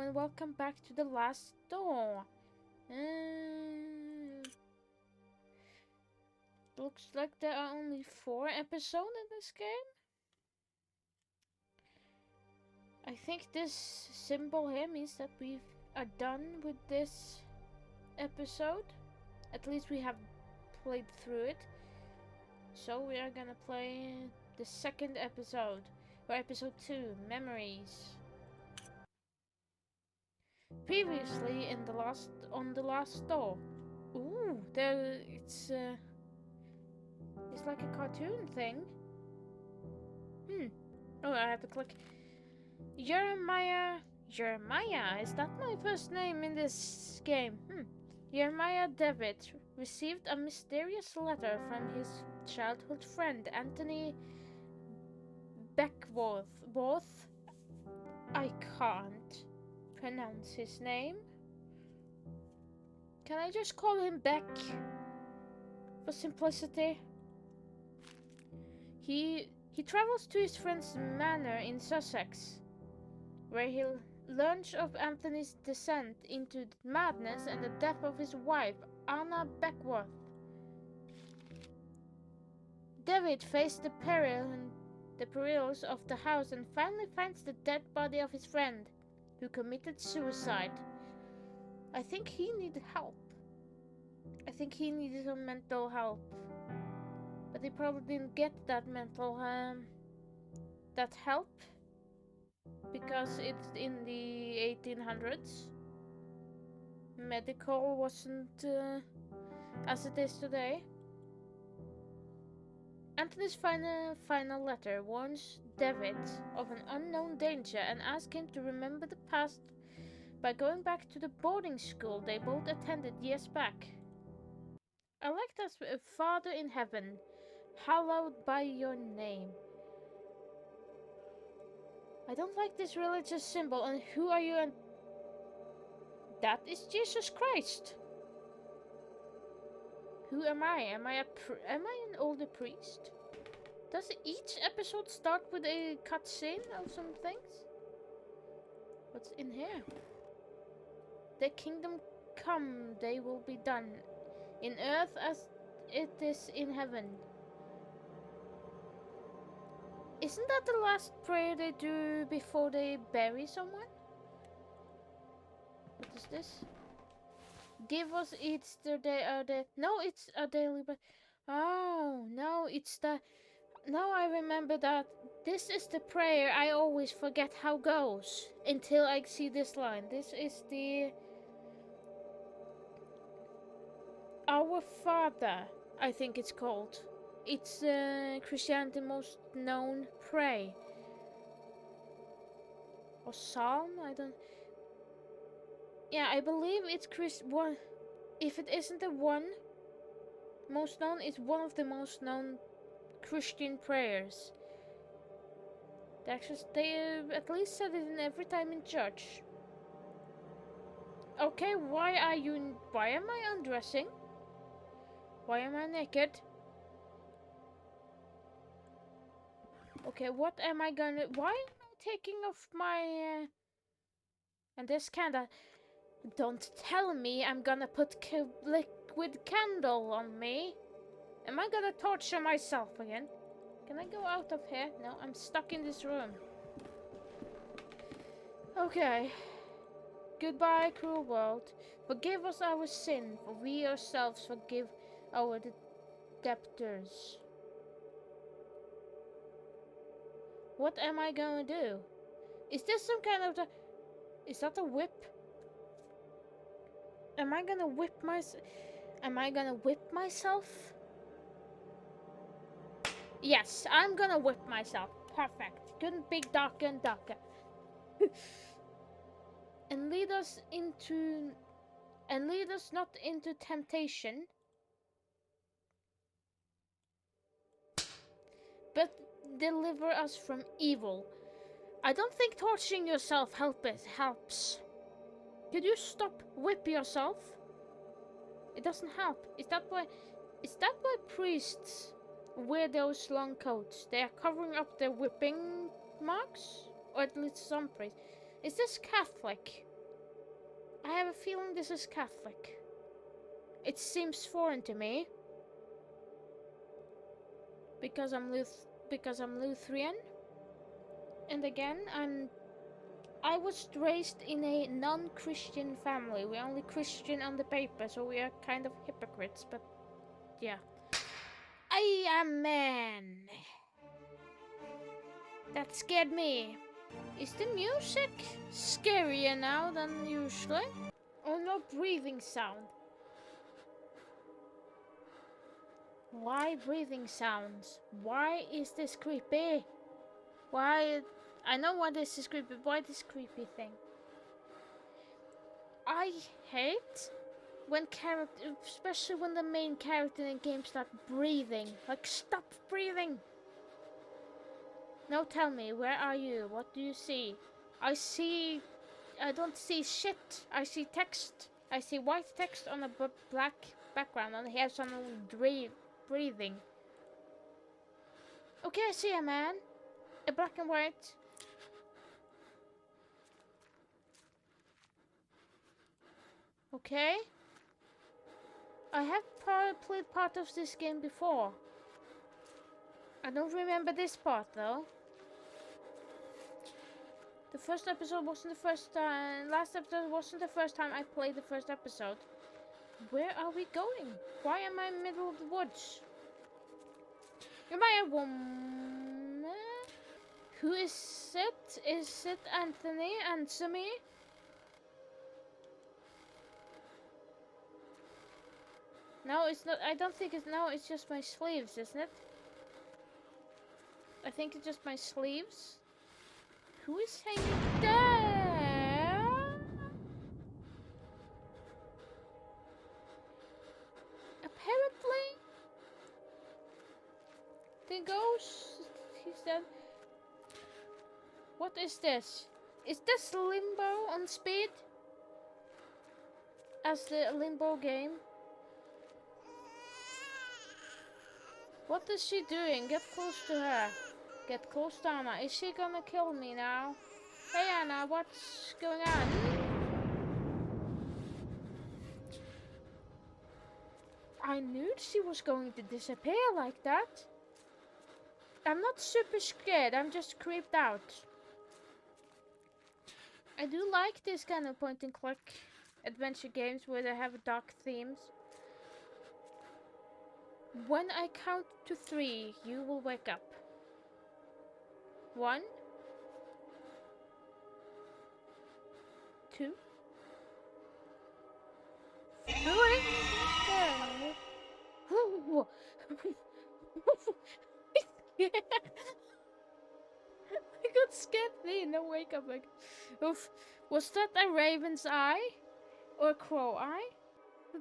and welcome back to the last door. Looks like there are only 4 episodes in this game. I think this symbol here means that we are done with this episode. At least we have played through it. So we are gonna play the second episode, or episode 2, Memories. Previously on the last door. Ooh, there it's like a cartoon thing. Oh, I have to click. Jeremiah, is that my first name in this game? Jeremiah Devitt received a mysterious letter from his childhood friend Anthony Beckworth. I can't pronounce his name. Can I just call him Beck for simplicity? He travels to his friend's manor in Sussex, where he'll learn of Anthony's descent into madness and the death of his wife, Anna Beckworth. Devitt faced the perils of the house and finally finds the dead body of his friend, who committed suicide. I think he needed help. I think he needed some mental help. But he probably didn't get that that help because it's in the 1800s. Medical wasn't as it is today. Anthony's final letter warns Devitt of an unknown danger and asks him to remember the past by going back to the boarding school they both attended years back. I like that. Father in heaven, hallowed by your name. I don't like this religious symbol, and who are you? And that is Jesus Christ. Who am I? Am I an older priest? Does each episode start with a cutscene of some things? What's in here? The kingdom come, they will be done, in earth as it is in heaven. Isn't that the last prayer they do before they bury someone? What is this? Give us each day. No, it's a daily. But oh no, it's the. Now I remember that this is the prayer I always forget how goes until I see this line. This is the Our Father, I think it's called. It's Christianity's most known prayer. Or psalm, I don't. Yeah, I believe it's one. If it isn't the one most known, it's one of the most known Christian prayers. They at least said it in every time in church. Okay, why am I undressing? Why am I naked? Okay, what am I gonna? Why am I taking off my? And this kinda. Don't tell me I'm gonna put liquid candle on me. Am I gonna torture myself again? Can I go out of here? No, I'm stuck in this room. Okay. Goodbye, cruel world. Forgive us our sin, for we ourselves forgive our debtors. What am I gonna do? Is this some kind of Is that a whip? Am I gonna whip myself? Yes, I'm gonna whip myself. Perfect. Couldn't be darker and darker. and lead us not into temptation, but deliver us from evil. I don't think torturing yourself helps. Could you stop whip yourself? It doesn't help. Is that why priests wear those long coats? They are covering up their whipping marks? Or at least some priests. Is this Catholic? I have a feeling this is Catholic. It seems foreign to me. Because I'm Lutheran. And again, I was raised in a non-Christian family. We're only Christian on the paper, so we are kind of hypocrites, but yeah. I am man. That scared me. Is the music scarier now than usually? Oh, no breathing sound. Why breathing sounds? Why is this creepy? Why? I know why this is creepy. Why this creepy thing? I hate when especially when the main character in the game start breathing. Like, stop breathing. Now tell me, where are you? What do you see? I don't see shit. I see text. I see white text on a black background, and here's someone breathing. Okay, I see a man. A black and white. Okay. I have played part of this game before. I don't remember this part though. The first episode wasn't the first time. Last episode wasn't the first time I played the first episode. Where are we going? Why am I in the middle of the woods? Am I a woman? Who is it? Is it Anthony? Answer me. No, it's not. I don't think it's. No, it's just my sleeves, isn't it? I think it's just my sleeves. Who is hanging there? Apparently, the ghost. He's dead. What is this? Is this Limbo on speed? As the Limbo game? What is she doing? Get close to her. Get close to Anna. Is she gonna kill me now? Hey Anna, what's going on? I knew she was going to disappear like that. I'm not super scared, I'm just creeped out. I do like this kind of point and click adventure games where they have dark themes. When I count to 3, you will wake up. 1, 2, 3. I got scared then. No, wake up like. Oof. Was that a raven's eye? Or a crow eye?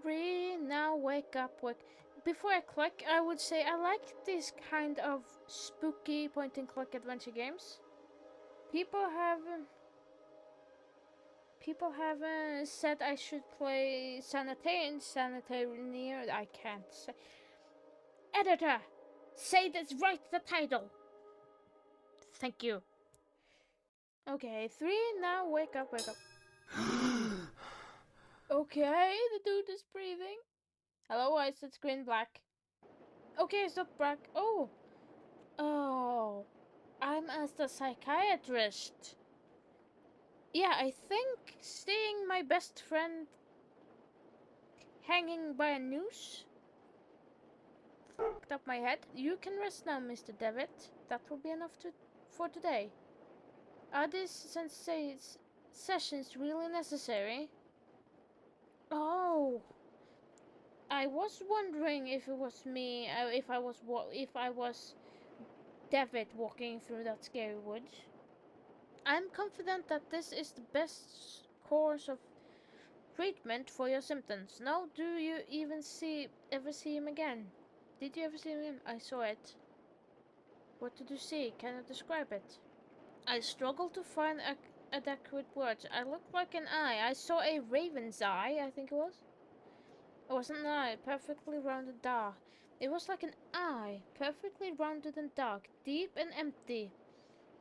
3, now wake up. Before I click, I would say I like this kind of spooky point and click adventure games. People have said I should play Sanitarian. I can't say. Editor, say that's right. The title. Thank you. Okay, 3, now wake up. Okay, the dude is breathing. Hello, I said screen black. Okay, stop black. Oh, I'm as the psychiatrist. Yeah, I think seeing my best friend hanging by a noose fucked up my head. You can rest now, Mr. Devitt. That will be enough for today. Are these sessions really necessary? Oh, I was wondering if it was me, if I was Devitt walking through that scary woods. I'm confident that this is the best course of treatment for your symptoms. Now, do you even ever see him again? Did you ever see him? I saw it. What did you see? Can you describe it? I struggle to find adequate words. I looked like an eye. I saw a raven's eye, I think it was. It wasn't an eye, perfectly rounded dark. It was like an eye, perfectly rounded and dark, deep and empty.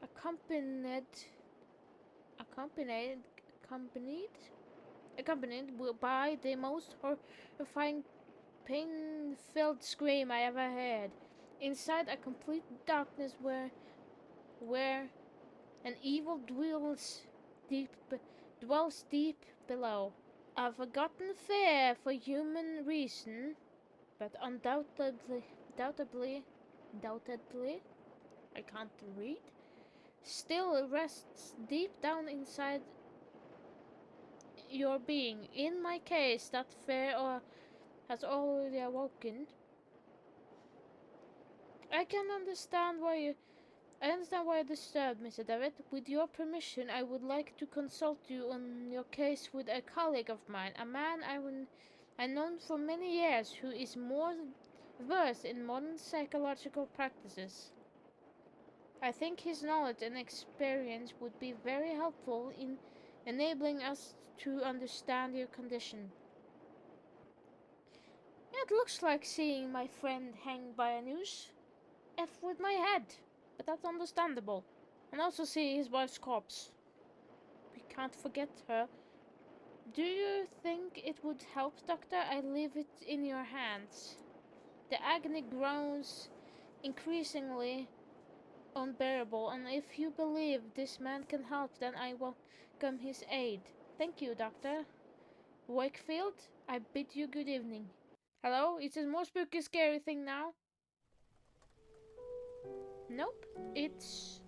Accompanied accompanied by the most horrifying, pain-filled scream I ever heard. Inside a complete darkness where an evil dwells deep below. A forgotten fear for human reason, but undoubtedly, I can't read, still rests deep down inside your being. In my case, that fear has already awoken. I can understand why you I understand why you're disturbed, Mr. Devitt. With your permission, I would like to consult you on your case with a colleague of mine, a man I've known for many years who is more versed in modern psychological practices. I think his knowledge and experience would be very helpful in enabling us to understand your condition. It looks like seeing my friend hang by a noose. F with my head, but that's understandable. And also see his wife's corpse. We can't forget her. Do you think it would help, Doctor? I leave it in your hands. The agony grows increasingly unbearable, and if you believe this man can help, then I welcome his aid. Thank you, Doctor. Wakefield, I bid you good evening. Hello? Is it more spooky, scary thing now? Nope. It's...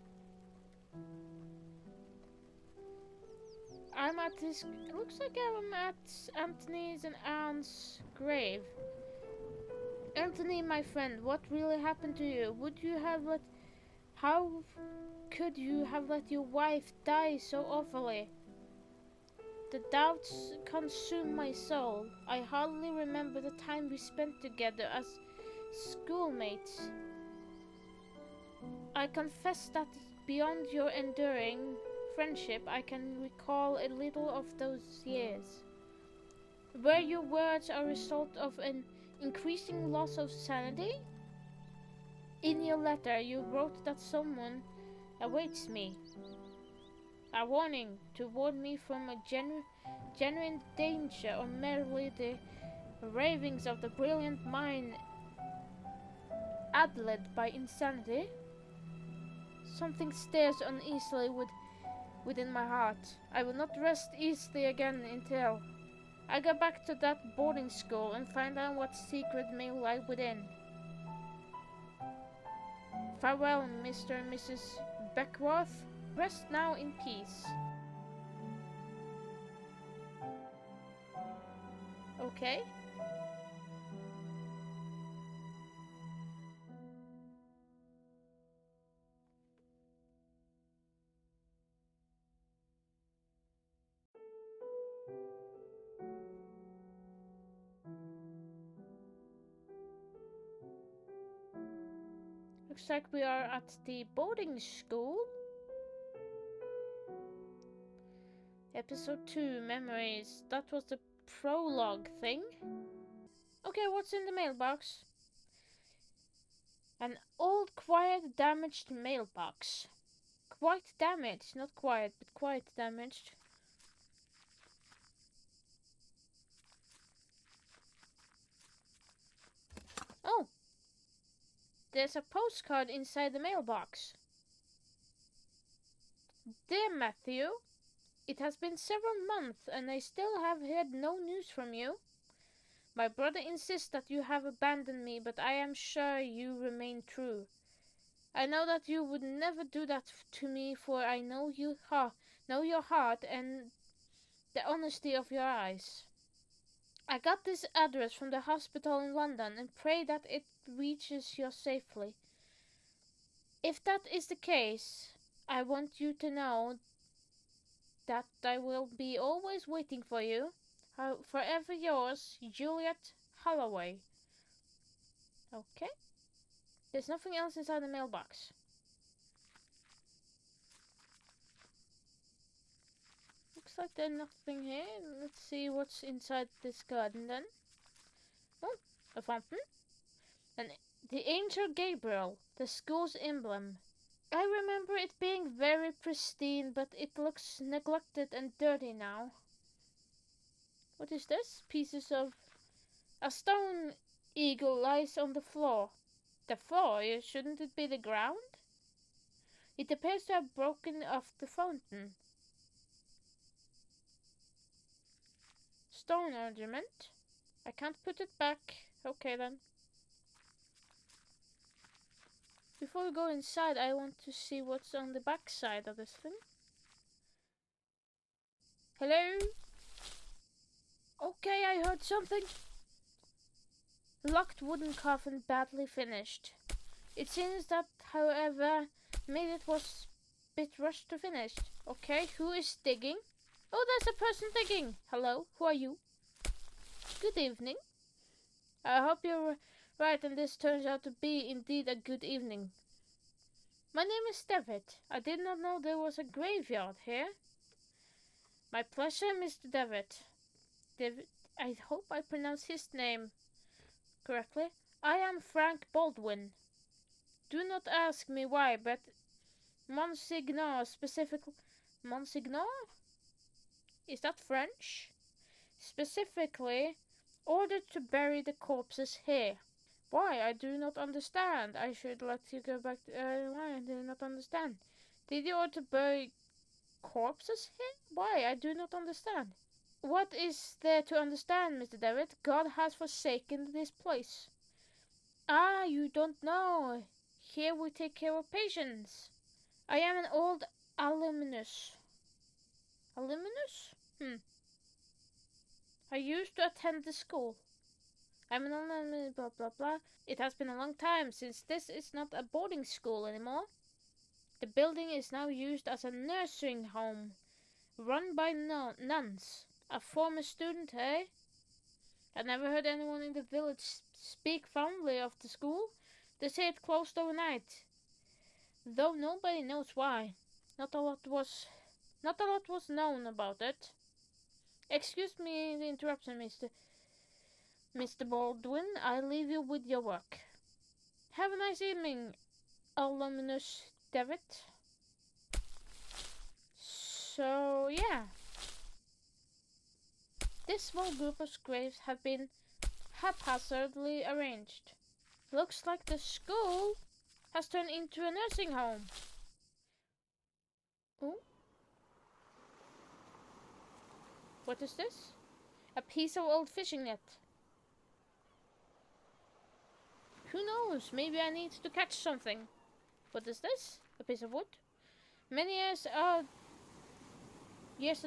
I'm at his... It looks like I'm at Anthony's and Anne's grave. Anthony, my friend, what really happened to you? Would you have let... How could you have let your wife die so awfully? The doubts consume my soul. I hardly remember the time we spent together as schoolmates. I confess that beyond your enduring friendship, I can recall a little of those years. Were your words a result of an increasing loss of sanity? In your letter, you wrote that someone awaits me. A warning to warn me from a genuine danger, or merely the ravings of the brilliant mind addled by insanity. Something stirs uneasily within my heart. I will not rest easily again until I go back to that boarding school and find out what secret may lie within. Farewell, Mr. and Mrs. Beckworth. Rest now in peace. Okay. Looks like we are at the boarding school. Episode 2, Memories. That was the prologue thing. Okay, what's in the mailbox? An old, quiet, damaged mailbox. Quite damaged. Not quiet, but quite damaged. Oh! There's a postcard inside the mailbox. Dear Matthew, it has been several months and I still have heard no news from you. My brother insists that you have abandoned me, but I am sure you remain true. I know that you would never do that to me, for I know know your heart and the honesty of your eyes. I got this address from the hospital in London and pray that it reaches you safely. If that is the case, I want you to know that I will be always waiting for you. Forever yours, Juliet Holloway. Okay. There's nothing else inside the mailbox. Looks like there's nothing here. Let's see what's inside this garden then. Oh, a fountain. And the angel Gabriel, the school's emblem. I remember it being very pristine, but it looks neglected and dirty now. What is this? Pieces of a stone eagle lies on the floor. The floor? Shouldn't it be the ground? It appears to have broken off the fountain. Stone ornament. I can't put it back. Okay then. Before we go inside, I want to see what's on the back side of this thing. Hello? Okay, I heard something. Locked wooden coffin, badly finished. It seems that, however, made it was a bit rushed to finish. Okay, who is digging? Oh, there's a person digging. Hello, who are you? Good evening. I hope you're right and this turns out to be indeed a good evening. My name is Devitt. I did not know there was a graveyard here. My pleasure, Mr. Devitt. Devitt, I hope I pronounced his name correctly. I am Frank Baldwin. Do not ask me why, but Monsignor specifically... Monsignor? Is that French? Specifically ordered to bury the corpses here. Why? I do not understand. I should let you go back to... why? I do not understand. Did you order to bury corpses here? Why? I do not understand. What is there to understand, Mr. Devitt? God has forsaken this place. Ah, you don't know. Here we take care of patients. I am an old alumnus. Alumnus? I used to attend the school. I'm an alumnus, blah blah blah. It has been a long time since this is not a boarding school anymore. The building is now used as a nursing home, run by nuns. A former student, eh? I never heard anyone in the village speak fondly of the school. They say it closed overnight, though nobody knows why. Not a lot was known about it. Excuse me the interruption, Mr. Baldwin. I leave you with your work. Have a nice evening, alumnus Devitt. So, yeah. This small group of graves have been haphazardly arranged. Looks like the school has turned into a nursing home. Oh? What is this? A piece of old fishing net. Who knows? Maybe I need to catch something. What is this? A piece of wood? Many years of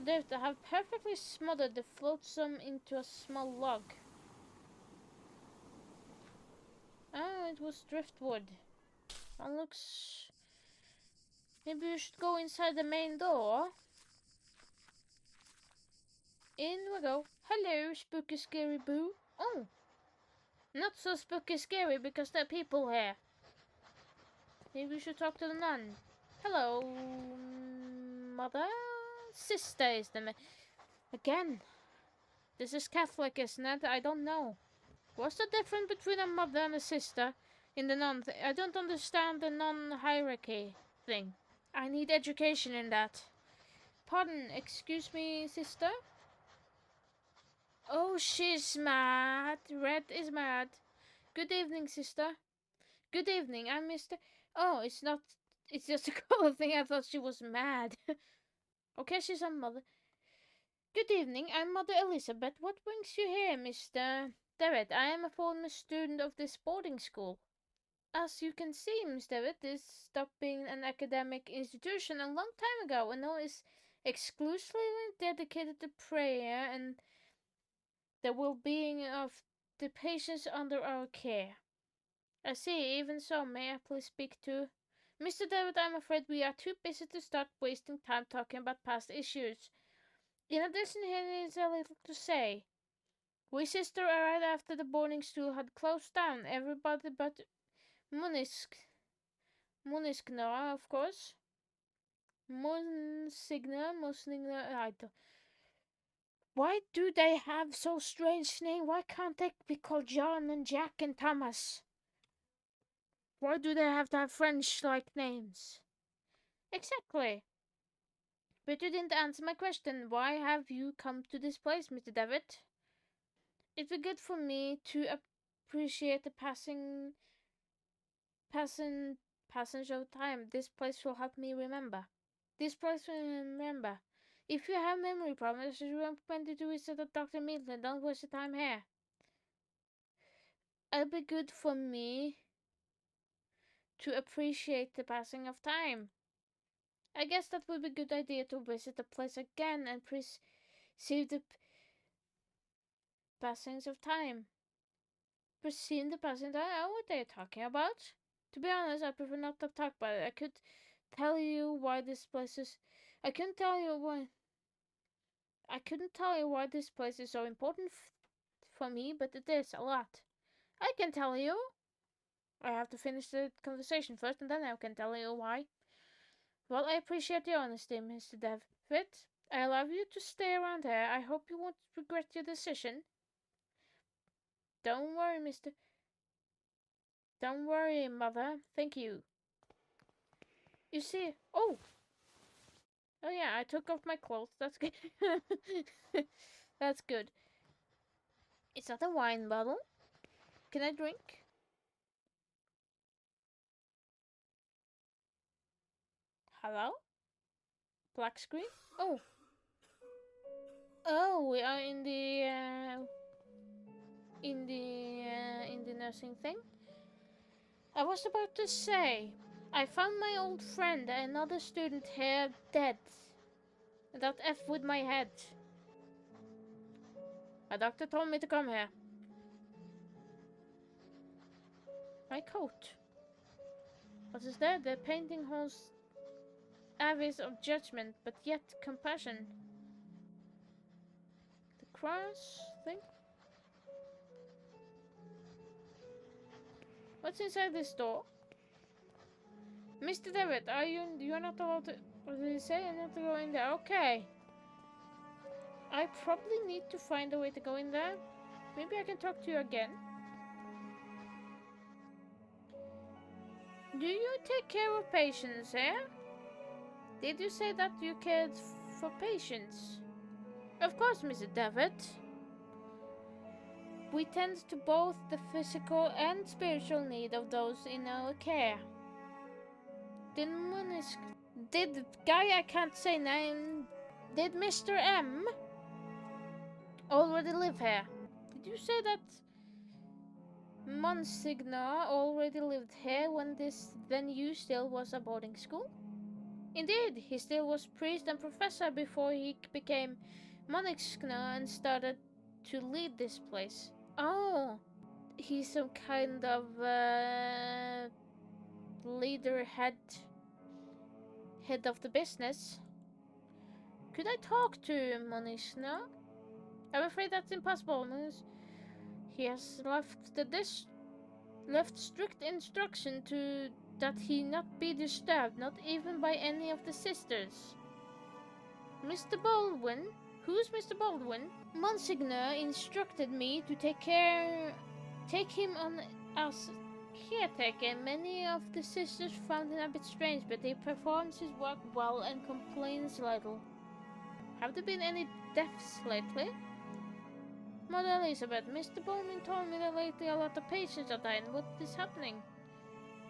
drift have perfectly smothered the flotsam into a small log. Oh, it was driftwood. That looks... Maybe we should go inside the main door. In we go. Hello, spooky scary boo. Oh! Not so spooky scary because there are people here. Maybe we should talk to the nun. Hello, mother? Sister is the again. This is Catholic, isn't it? I don't know. What's the difference between a mother and a sister in the nun thing? I don't understand the non-hierarchy thing. I need education in that. Pardon, excuse me, sister? Oh, she's mad. Red is mad. Good evening, sister. Good evening, I'm Mr. Oh, it's not... It's just a color thing. I thought she was mad. Okay, she's a mother. Good evening, I'm Mother Elizabeth. What brings you here, Mr. Devitt? I am a former student of this boarding school. As you can see, Miss Devitt, this stopped being an academic institution a long time ago and now is exclusively dedicated to prayer and the well-being of the patients under our care. I see, even so, may I please speak to... Mr. Devitt, I'm afraid we are too busy to start wasting time talking about past issues. In addition, here is a little to say. We sister arrived after the boarding school had closed down. Everybody but Muniskner, of course. Monsignor, I don't... Why do they have so strange names? Why can't they be called John and Jack and Thomas? Why do they have to have French-like names? Exactly. But you didn't answer my question. Why have you come to this place, Mr. Devitt? It'd be good for me to appreciate the passing, passage of time. This place will help me remember. This place will remember. If you have memory problems, you recommend to visit Dr. Milton. Don't waste your time here. It'll be good for me to appreciate the passing of time. I guess that would be a good idea to visit the place again and perceive the passings of time. Perceive the passing of time? What are you talking about? To be honest, I prefer not to talk about it. I could tell you why this place is. I couldn't tell you why. I couldn't tell you why this place is so important for me, but it is a lot. I can tell you. I have to finish the conversation first, and then I can tell you why. Well, I appreciate your honesty, Mr. Devitt. I allow you to stay around here. I hope you won't regret your decision. Don't worry, Mr. Don't worry, Mother. Thank you. You see, oh yeah, I took off my clothes. That's good. That's good. Is that a wine bottle? Can I drink? Hello? Black screen? Oh. Oh, we are in the nursing thing. I was about to say, I found my old friend, another student here, dead. That F with my head. A doctor told me to come here. My coat. What is that? The painting holds abyss of judgment, but yet compassion. The cross thing? What's inside this door? Mr. Devitt, you're not allowed to... What did he say? I'm not to go in there. Okay. I probably need to find a way to go in there. Maybe I can talk to you again. Do you take care of patients, eh? Did you say that you cared for patients? Of course, Mr. Devitt. We tend to both the physical and spiritual need of those in our care. Did guy I can't say name, did Mr. M already live here? Did you say that Monsignor already lived here when this venue still was a boarding school? Indeed, he still was priest and professor before he became Monsignor and started to lead this place. Oh, he's some kind of leader, head of the business. Could I talk to Monsignor? I'm afraid that's impossible. He has left strict instruction to that he not be disturbed, not even by any of the sisters. Mr. Baldwin? Who's Mr. Baldwin? Monsignor instructed me to take him on as caretaker. Many of the sisters found him a bit strange, but he performs his work well and complains little. Have there been any deaths lately? Mother Elizabeth, Mr. Bowman told me that lately a lot of patients are dying. What is happening?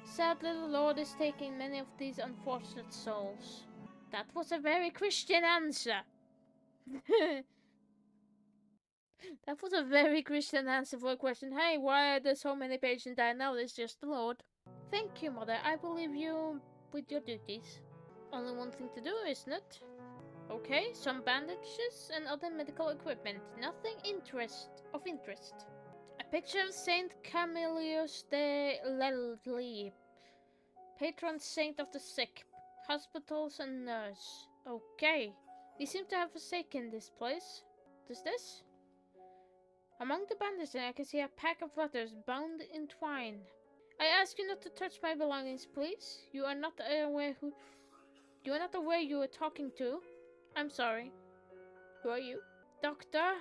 Sadly, the Lord is taking many of these unfortunate souls. That was a very Christian answer. That was a very Christian answer for a question. Hey, why are there so many patients dying now? It's just the Lord. Thank you, Mother. I believe you with your duties. Only one thing to do, isn't it? Okay, some bandages and other medical equipment. Nothing of interest. A picture of Saint Camillus de Lelli, patron saint of the sick, hospitals and nurse. Okay, we seem to have forsaken this place. Does this? Among the bandages, I can see a pack of letters bound in twine. I ask you not to touch my belongings, please. You are not aware you are talking to. I'm sorry. Who are you? Doctor?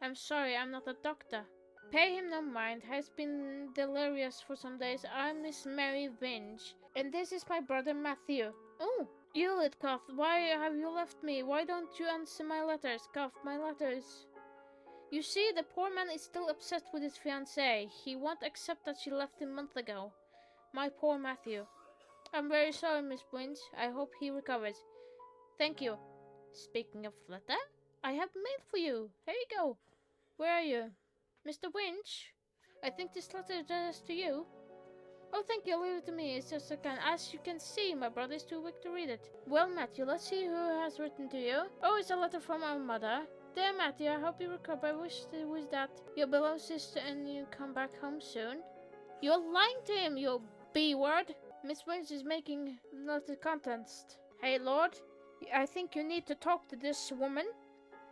I'm sorry, I'm not a doctor. Pay him no mind. Has been delirious for some days. I'm Miss Mary Vinge, and this is my brother Matthew. Oh, Hewlett coughed. Why have you left me? Why don't you answer my letters? Coughed. My letters. You see, the poor man is still upset with his fiancée. He won't accept that she left him months ago. My poor Matthew. I'm very sorry, Miss Winch. I hope he recovers. Thank you. Speaking of letter, I have mail for you. Here you go. Where are you? Mr. Winch? I think this letter is addressed to you. Oh, thank you. Leave it to me. It's just a kind. As you can see, my brother is too weak to read it. Well, Matthew, let's see who has written to you. Oh, it's a letter from our mother. Dear Matthew, I hope you recover. I wish that your beloved sister and you come back home soon. You're lying to him, you B-word. Miss Winch is making letter contents. Hey, Lord, I think you need to talk to this woman.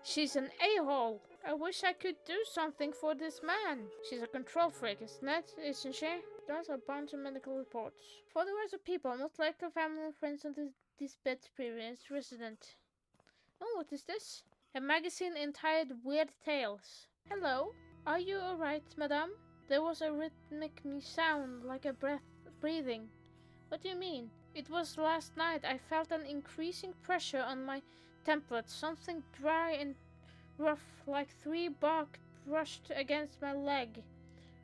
She's an a-hole. I wish I could do something for this man. She's a control freak, isn't she? Those are a bunch of medical reports. For the rest of people, not like a family and friends of this bed's previous resident. Oh, what is this? A magazine entitled Weird Tales. Hello, are you alright, madame? There was a rhythmic sound like a breathing. What do you mean? It was last night. I felt an increasing pressure on my template, something dry and rough, like 3 bark brushed against my leg.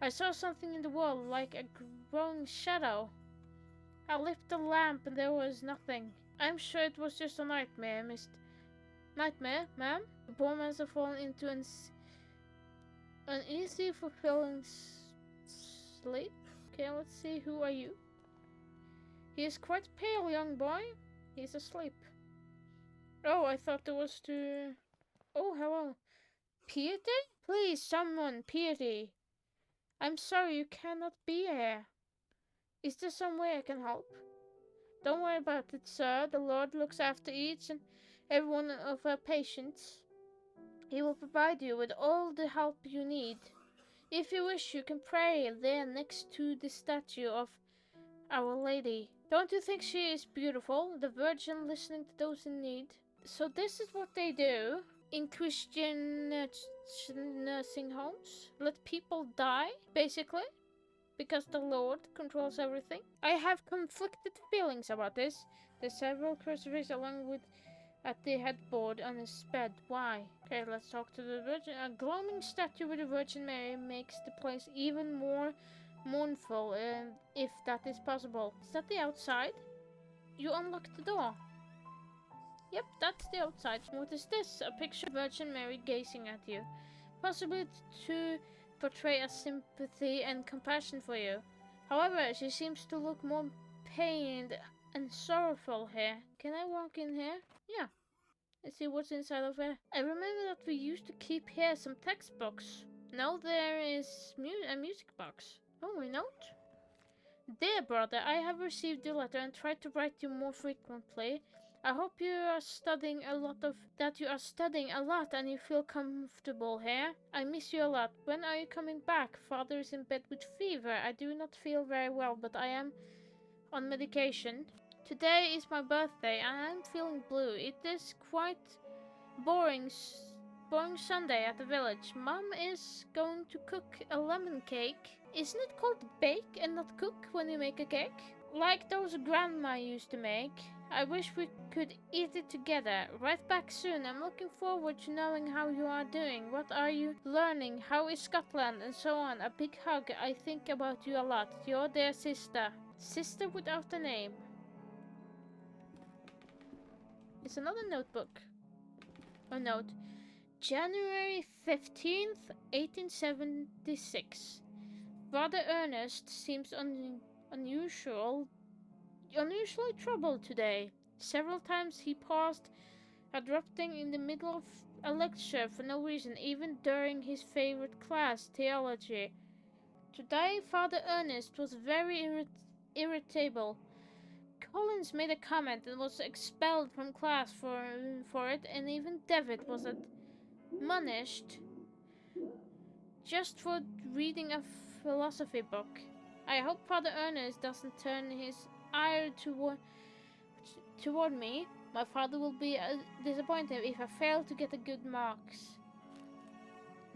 I saw something in the wall, like a growing shadow. I lifted the lamp and there was nothing. I'm sure it was just a nightmare, Nightmare, ma'am? The poor man has fallen into an easy, fulfilling sleep. Okay, let's see, who are you? He is quite pale, young boy. He's asleep. Oh, I thought there was to... Oh, hello. Piety? Please, someone, Piety. I'm sorry you cannot be here. Is there some way I can help? Don't worry about it, sir. The Lord looks after each and every one of our patients. He will provide you with all the help you need. If you wish, you can pray there next to the statue of Our Lady. Don't you think she is beautiful? The Virgin listening to those in need. So this is what they do in Christian nursing homes. Let people die, basically, because the Lord controls everything. I have conflicted feelings about this. There's several crucifixes along with at the headboard on his bed. Why? Okay, let's talk to the Virgin. A glowing statue with the Virgin Mary makes the place even more mournful, if that is possible. Is that the outside? You unlocked the door. Yep, that's the outside. What is this? A picture of Virgin Mary gazing at you. Possibly to portray a sympathy and compassion for you. However, she seems to look more pained and sorrowful here. Can I walk in here? Yeah. Let's see what's inside of here. I remember that we used to keep here some textbooks. Now there is a music box. Oh, a note. Dear brother, I have received your letter and tried to write you more frequently. I hope you are studying a lot and you feel comfortable here. I miss you a lot. When are you coming back? Father is in bed with fever. I do not feel very well, but I am on medication. Today is my birthday and I'm feeling blue. It is quite boring Sunday at the village. Mom is going to cook a lemon cake. Isn't it called bake and not cook when you make a cake? Like those grandma used to make. I wish we could eat it together. Right back soon. I'm looking forward to knowing how you are doing. What are you learning? How is Scotland? And so on. A big hug. I think about you a lot. Your dear sister. Sister without a name. It's another notebook. A note. January 15th, 1876. Father Ernest seems unusually troubled today. Several times he paused, interrupting in the middle of a lecture for no reason, even during his favorite class, theology. Today, Father Ernest was very irritable. Collins made a comment and was expelled from class for it, and even Devitt was admonished just for reading a philosophy book. I hope Father Ernest doesn't turn his ire toward me. My father will be disappointed if I fail to get a good marks.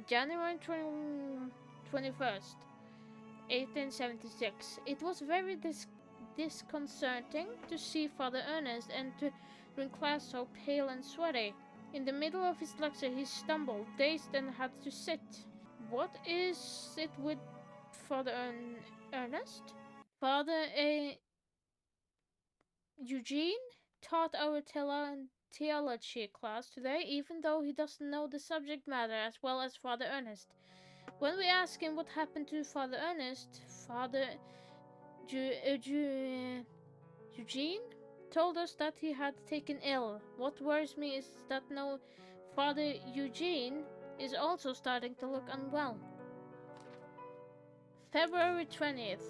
January 21st, 1876. It was very disconcerting to see Father Ernest enter in class so pale and sweaty. In the middle of his lecture he stumbled, dazed, and had to sit. What is it with Father Ernest? Father Eugene taught our theology class today, even though he doesn't know the subject matter as well as Father Ernest. When we asked him what happened to Father Ernest, Father Eugene told us that he had taken ill. What worries me is that no Father Eugene is also starting to look unwell. February 20th,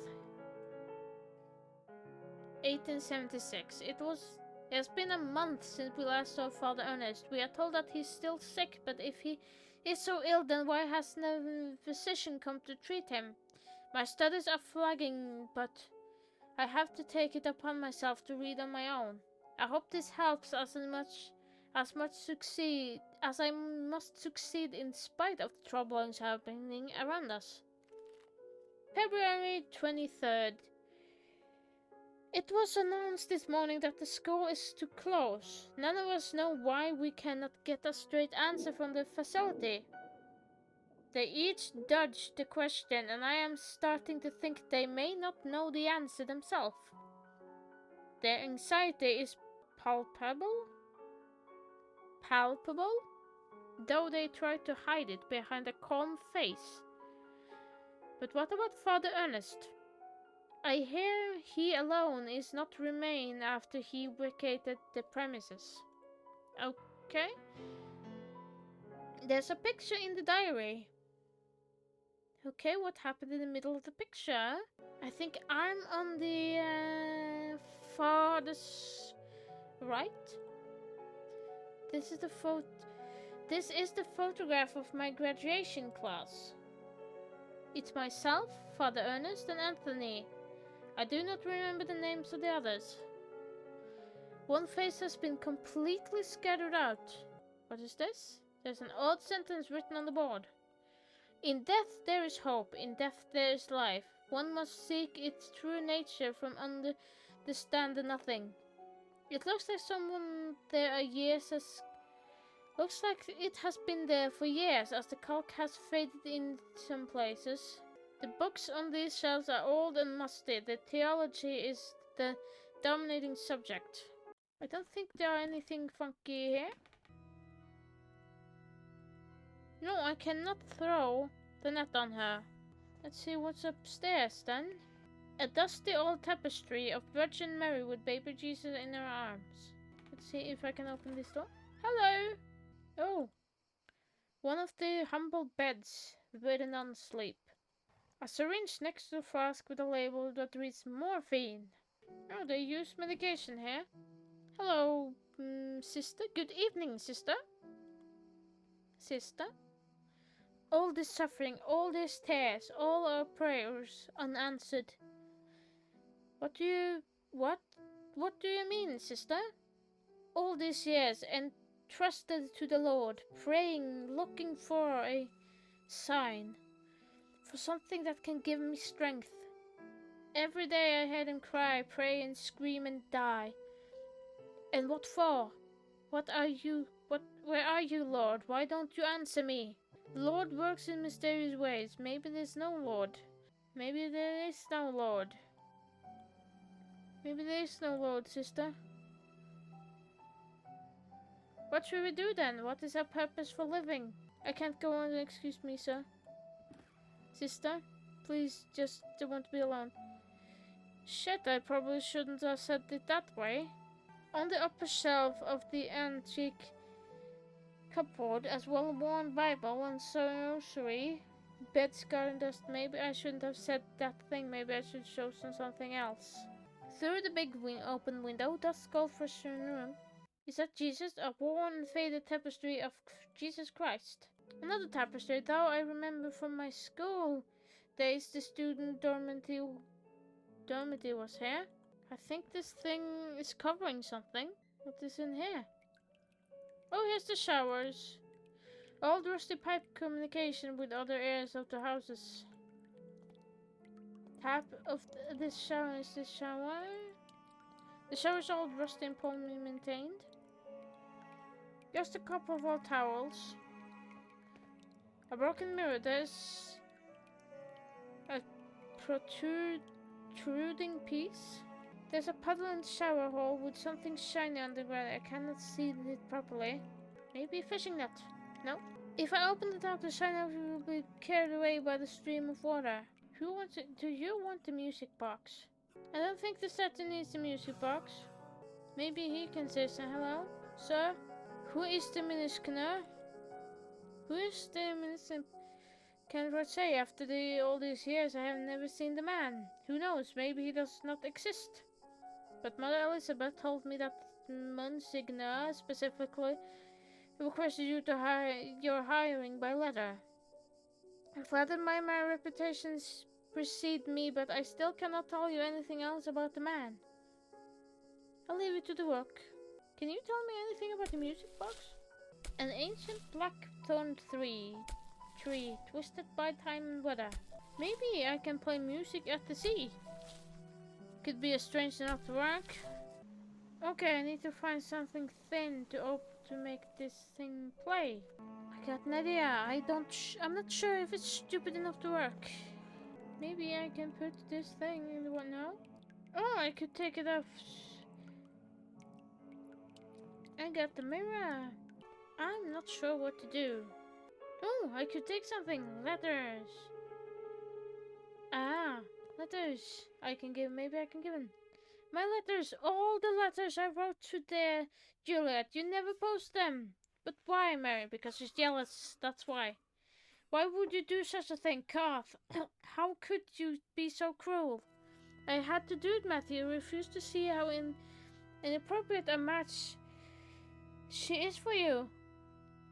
1876. It has been a month since we last saw Father Ernest. We are told that he's still sick, but if he is so ill, then why has no physician come to treat him? My studies are flagging, but I have to take it upon myself to read on my own. I hope this helps as much succeed as I must succeed in spite of the troubles happening around us. February 23rd. It was announced this morning that the school is to close. None of us know why. We cannot get a straight answer from the facility. They each dodged the question, and I am starting to think they may not know the answer themselves. Their anxiety is palpable, though they try to hide it behind a calm face. But what about Father Ernest? I hear he alone is not to remain after he vacated the premises. Okay. There's a picture in the diary. Okay, what happened in the middle of the picture? I think I'm on the farthest right. This is the photograph of my graduation class. It's myself, Father Ernest, and Anthony. I do not remember the names of the others. One face has been completely scattered out. What is this? There's an odd sentence written on the board. In death there is hope, in death there is life. One must seek its true nature from understand the nothing. It looks like someone there looks like it has been there for years, as the caulk has faded in some places. The books on these shelves are old and musty. The theology is the dominating subject. I don't think there are anything funky here. No, I cannot throw the net on her. Let's see what's upstairs then. A dusty old tapestry of Virgin Mary with baby Jesus in her arms. Let's see if I can open this door. Hello! Oh. One of the humble beds where the nuns sleep. A syringe next to the flask with a label that reads morphine. Oh, they use medication here. Hello, sister. Good evening, sister. Sister? All this suffering, all these tears, all our prayers unanswered. What do you mean, sister? All these years entrusted to the Lord, praying, looking for a sign. For something that can give me strength. Every day I heard him cry, pray and scream and die. And what for? Where are you, Lord? Why don't you answer me? The Lord works in mysterious ways. Maybe there's no Lord. Maybe there is no Lord. Maybe there is no Lord, sister. What should we do then? What is our purpose for living? I can't go on, excuse me, sir. Sister, please just don't want to be alone. Shit, I probably shouldn't have said it that way. On the upper shelf of the antique cupboard, as well-worn Bible and rosary, bed scar and dust. Maybe I shouldn't have said that thing. Maybe I should show something else. Through the big open window, dust goldfish in the room. Is that Jesus? A worn and faded tapestry of Jesus Christ. Another tapestry, though I remember from my school days the student dormitory was here. I think this thing is covering something. What is in here? Oh, here's the showers. Old rusty pipe communication with other areas of the houses. Tap of this shower is this shower. The shower is old, rusty, and poorly maintained. Just a couple of old towels. A broken mirror. There's a protruding piece. There's a puddle in the shower hole with something shiny underground. I cannot see it properly. Maybe a fishing net. No. If I open the top, the shiny will be carried away by the stream of water. Who wants it? Do you want the music box? I don't think the statue needs the music box. Maybe he can say hello. Sir? Who is the minister? Who is the minister? Can't quite say. After all these years, I have never seen the man. Who knows? Maybe he does not exist. But Mother Elizabeth told me that Monsignor specifically requested you to hire your hiring by letter. Flattered my reputations precede me, but I still cannot tell you anything else about the man. I'll leave you to the work. Can you tell me anything about the music box? An ancient blackthorn tree twisted by time and weather. Maybe I can play music at the sea. Could be a strange enough to work. Okay, I need to find something thin to make this thing play. I got an idea. I'm not sure if it's stupid enough to work. Maybe I can put this thing in the one now. Oh, I could take it off. I got the mirror. I'm not sure what to do. Oh, I could take something. Letters. Ah, letters. Maybe I can give him. My letters, all the letters I wrote to the Juliet. You never post them. But why, Mary? Because she's jealous. That's why. Why would you do such a thing, Kath? How could you be so cruel? I had to do it, Matthew. Refused to see how inappropriate a match she is for you.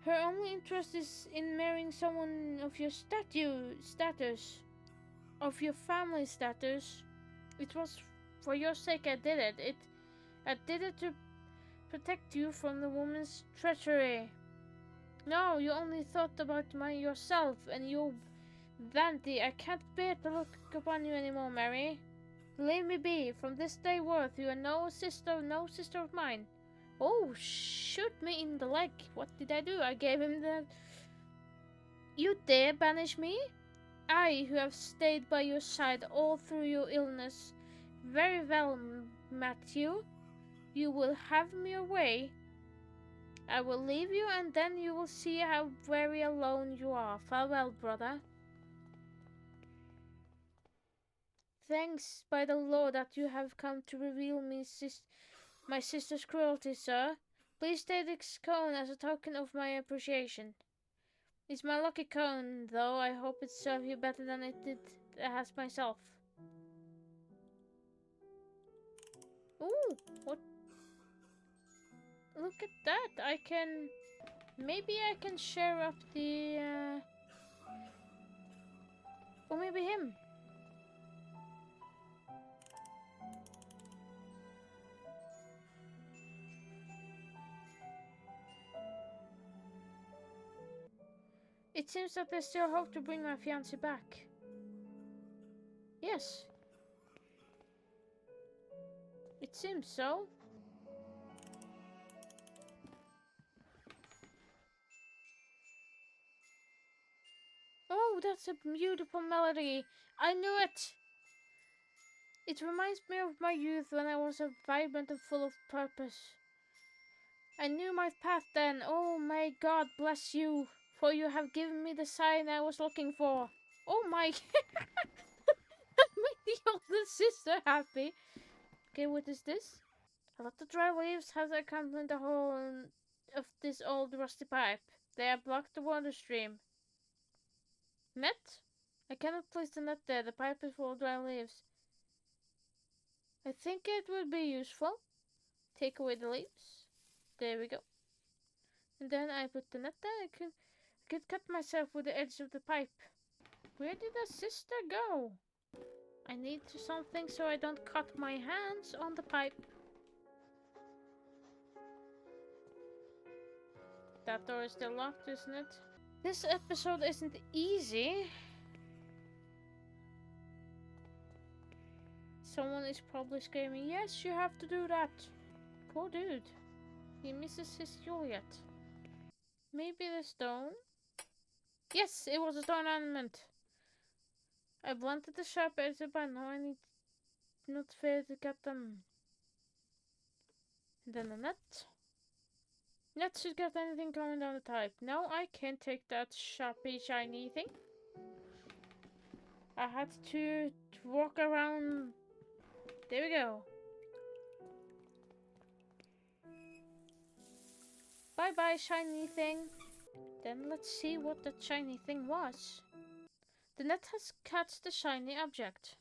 Her only interest is in marrying someone of your status, of your family status. It was for your sake I did it. I did it to protect you from the woman's treachery. No, you only thought about yourself and your vanity. I can't bear to look upon you anymore, Mary. Leave me be. From this day forth, you are no sister of mine. Oh, shoot me in the leg. What did I do? I gave him the... You dare banish me? I, who have stayed by your side all through your illness. Very well, Matthew. You will have me away. I will leave you, and then you will see how very alone you are. Farewell, brother. Thanks by the Lord that you have come to reveal my sister's cruelty, sir. Please take this cone as a token of my appreciation. It's my lucky cone, though. I hope it serves you better than it has myself. Ooh, what? Look at that. Maybe I can share up the... Or maybe him. It seems that there's still hope to bring my fiancé back. Yes. It seems so. Oh, that's a beautiful melody. I knew it. It reminds me of my youth when I was vibrant and full of purpose. I knew my path then. Oh, may God bless you, for you have given me the sign I was looking for. Oh my... That made the older sister happy. Okay, what is this? A lot of dry leaves has accompanied the whole of this old rusty pipe. They have blocked the water stream. Net? I cannot place the net there. The pipe is full of dry leaves. I think it would be useful. Take away the leaves. There we go. And then I put the net there. I could cut myself with the edge of the pipe. Where did the sister go? I need something so I don't cut my hands on the pipe. That door is still locked, isn't it? This episode isn't easy. Someone is probably screaming, yes, you have to do that. Poor dude. He misses his Juliet. Maybe the stone? Yes, it was a stone ornament. I wanted the sharp edges, but now I need not fail to get them. And then a net. Net should get anything coming down the pipe. No, I can't take that sharpy shiny thing. I had to walk around. There we go. Bye bye, shiny thing. Then let's see what that shiny thing was. The net has caught the shiny object.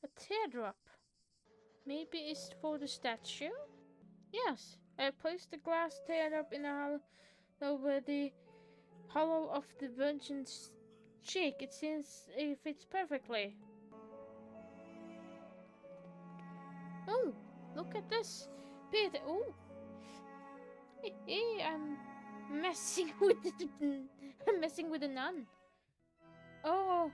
A teardrop. Maybe it's for the statue? Yes, I placed the glass teardrop in a hollow over the hollow of the Virgin's cheek. It seems it fits perfectly. Oh, look at this. Peter, oh. I'm messing with I'm messing with the nun. Oh,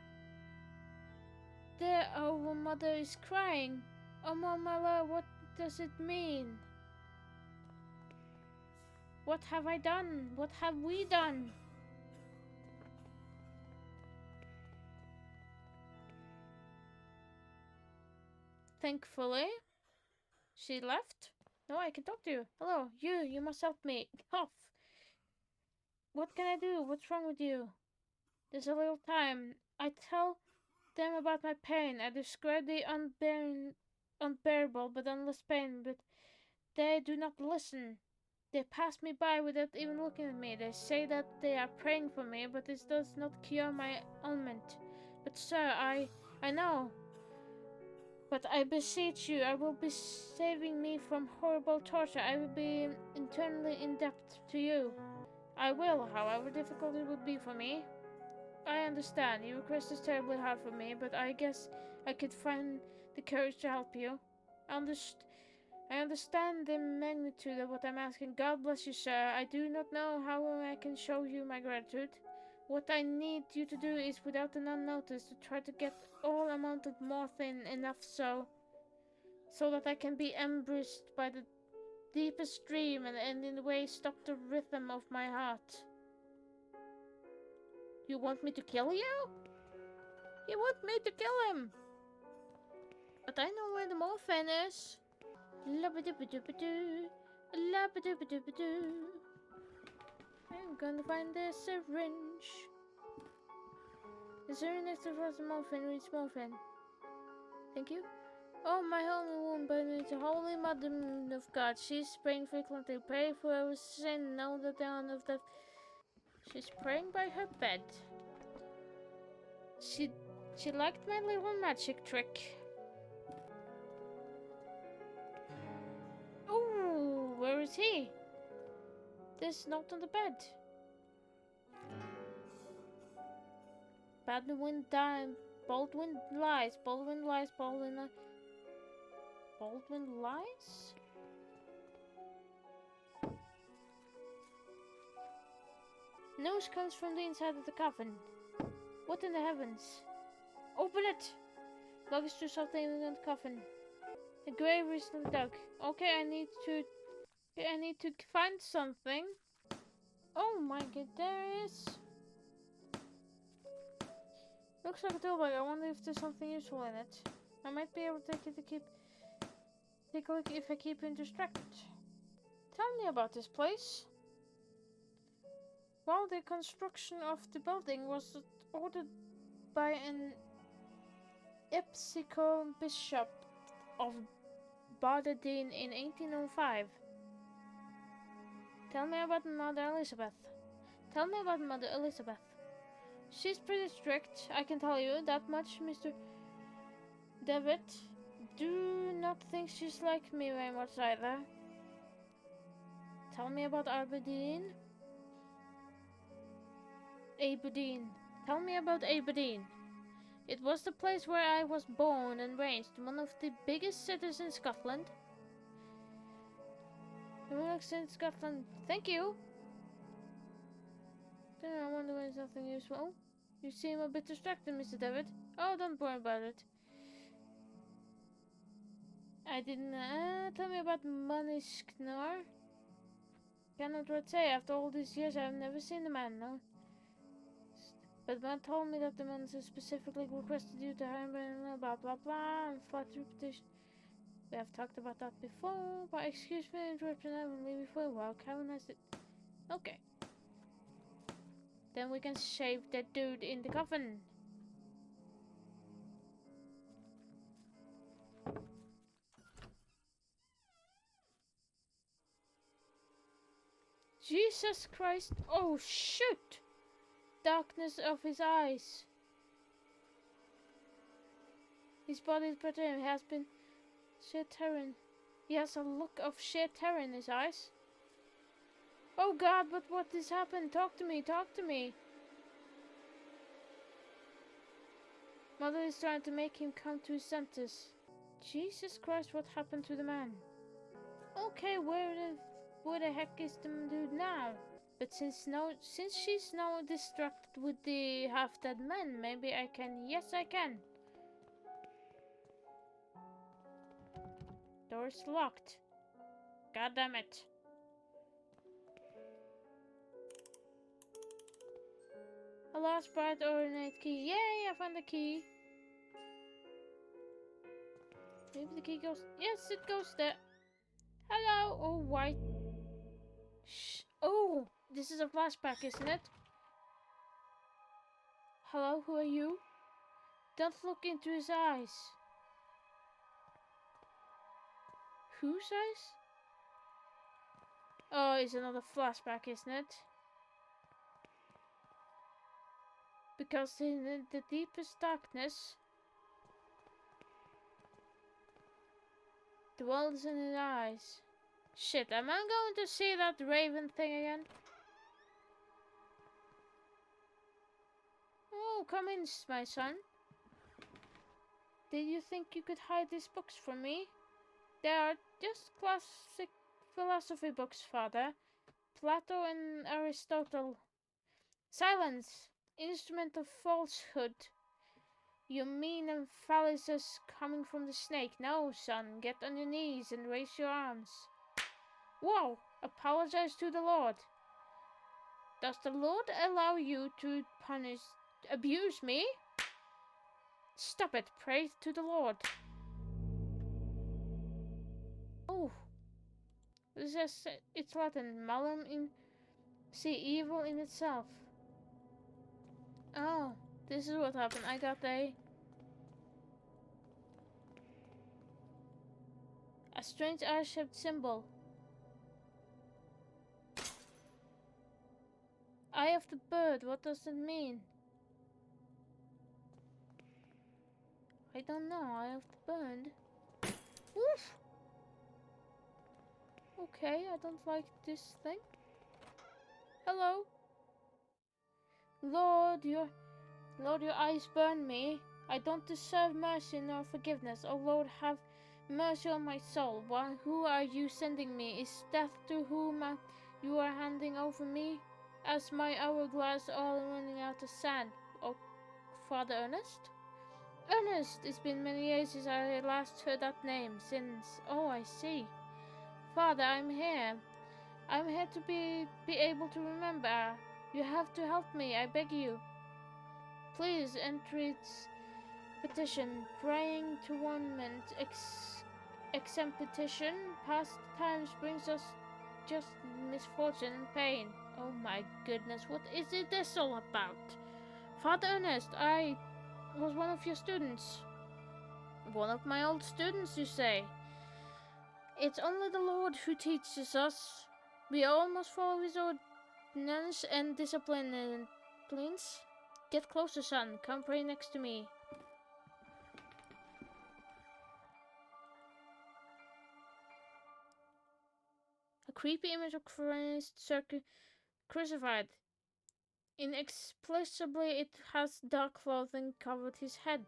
our mother is crying. Oh, Mama, what does it mean? What have I done? What have we done? Thankfully, she left. No, I can talk to you. Hello, you must help me. Off. What can I do? What's wrong with you? There's a little time. I tell them about my pain. I describe the unbearable but endless pain, but they do not listen. They pass me by without even looking at me. They say that they are praying for me, but this does not cure my ailment. But sir, I know. But I beseech you, I will be saving me from horrible torture. I will be eternally in debt to you. I will, however difficult it would be for me. I understand. Your request is terribly hard for me, but I guess I could find the courage to help you. I understand the magnitude of what I'm asking. God bless you, sir. I do not know how I can show you my gratitude. What I need you to do is, without an unnoticed, to try to get all amount of morphine enough so that I can be embraced by the deepest dream and in a way stop the rhythm of my heart. You want me to kill you? You want me to kill him? But I know where the morphine is. Labba-dubba-dubba-doo. Labba-dubba-dubba-doo. I'm gonna find the syringe. The syringe next to the morphine reads morphine. Thank you. Oh, my holy woman, the Holy Mother of God. She's praying frequently. Pray for our sin. Know that the honor of that. She's praying by her bed. She liked my little magic trick. Oh, where is he? There's note on the bed. Baldwin died. Baldwin lies. Baldwin lies. Baldwin lies. Baldwin lies? News comes from the inside of the coffin. What in the heavens? Open it! Luggage to something in the coffin. The grave recently dug. Okay, I need to find something. Oh my god, there is. Looks like a tool bag. I wonder if there's something useful in it. I might be able to take a look if I keep him distracted. Tell me about this place. While the construction of the building was ordered by an Episcopal bishop of Badadine in 1805. Tell me about Mother Elizabeth. Tell me about Mother Elizabeth. She's pretty strict, I can tell you that much, Mr. Devitt. Do not think she's like me very much either. Tell me about Aberdeen. Aberdeen. Tell me about Aberdeen. It was the place where I was born and raised, one of the biggest cities in Scotland. In Scotland. Thank you. I wonder when something useful. You seem a bit distracted, Mr. Devitt. Oh, don't worry about it. I didn't. Tell me about Manishknar. Cannot what say. After all these years, I've never seen the man. No. But man told me that the man specifically requested you to hire him. Blah blah blah. And flat repetition. We have talked about that before. But excuse me, interruption. I will leave you for a while. Have a nice day. Okay. Then we can shave that dude in the coffin. Jesus Christ. Oh, shoot. Darkness of his eyes. His body has been sheer terror. He has a look of sheer terror in his eyes. Oh God, but what has happened? Talk to me, talk to me. Mother is trying to make him come to his senses. Jesus Christ, what happened to the man? Okay, where the heck is the dude now? But since she's now distracted with the half-dead man, maybe I can. Yes, I can. Door's locked. God damn it. A last bright ornate key. Yay, I found the key. Maybe the key goes. Yes, it goes there. Hello. Oh, white. Shh. Oh, this is a flashback, isn't it? Hello, who are you? Don't look into his eyes. Whose eyes? Oh, it's another flashback, isn't it? Because in the deepest darkness, dwells in his eyes. Shit, am I going to see that raven thing again? Oh, come in, my son. Did you think you could hide these books from me? They are just classic philosophy books, Father. Plato and Aristotle. Silence! Instrument of falsehood. You mean and fallacious coming from the snake. No, son, get on your knees and raise your arms. Whoa! Apologize to the Lord. Does the Lord allow you to abuse me? Stop it, pray to the Lord. Oh. This is, it's Latin. Malum in see evil in itself. Oh, this is what happened. I got a strange eye-shaped symbol. Eye of the bird, what does it mean? I don't know, eye of the bird. Oof! Okay, I don't like this thing. Hello? Lord, your eyes burn me. I don't deserve mercy nor forgiveness. Oh Lord, have mercy on my soul. Who are you sending me? Is death to whom you are handing over me? As my hourglass all running out of sand. Oh, Father Ernest? Ernest! It's been many years since I last heard that name. Oh, I see. Father, I'm here. I'm here to be able to remember. You have to help me, I beg you. Please enter its petition. Praying tournament exemption. Past times brings us just misfortune and pain. Oh my goodness, what is this all about? Father Ernest, I was one of your students. One of my old students, you say? It's only the Lord who teaches us. We almost follow his ordinance and disciplines. Get closer, son. Come pray next to me. A creepy image of Christ crucified. Inexplicably, it has dark clothing covered his head.